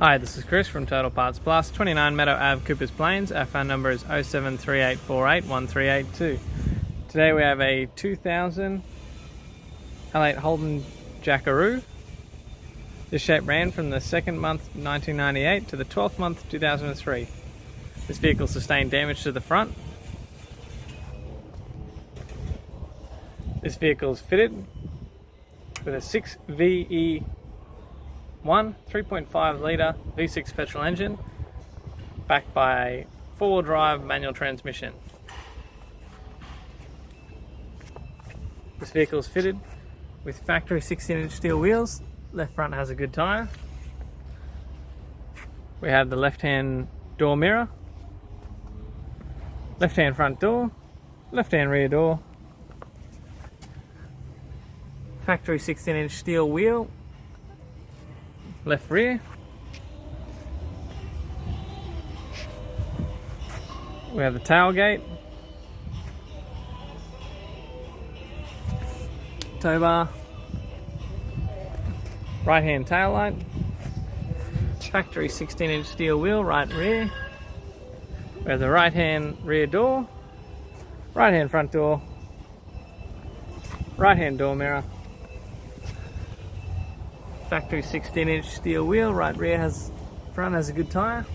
Hi, this is Chris from Total Parts Plus, 29 Meadow Ave, Coopers Plains. Our phone number is 0738481382. Today we have a 2000 L8 Holden Jackaroo. This shape ran from the 2nd month 1998 to the 12th month 2003. This vehicle sustained damage to the front. This vehicle is fitted with a 6VE1 3.5 litre V6 petrol engine backed by a 4-wheel drive manual transmission. This vehicle is fitted with factory 16-inch steel wheels. Left front has a good tyre. We have the left-hand door mirror, left-hand front door, left-hand rear door, factory 16-inch steel wheel, left rear. We have the tailgate, tow bar, right hand tail light, factory 16-inch steel wheel, right and rear. We have the right hand rear door, right hand front door, right hand door mirror, factory 16-inch steel wheel, right rear front has a good tyre.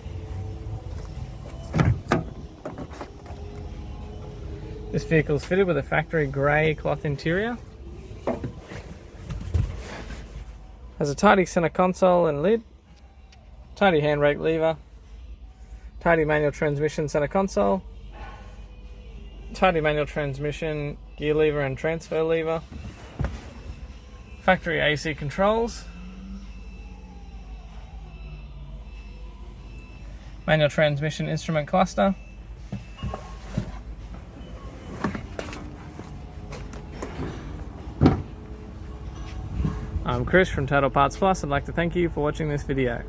This vehicle is fitted with a factory grey cloth interior. Has a tidy center console and lid, tidy handbrake lever, tidy manual transmission center console, tidy manual transmission gear lever and transfer lever, factory AC controls, manual transmission instrument cluster, I'm Chris from Total Parts Plus. I'd like to thank you for watching this video.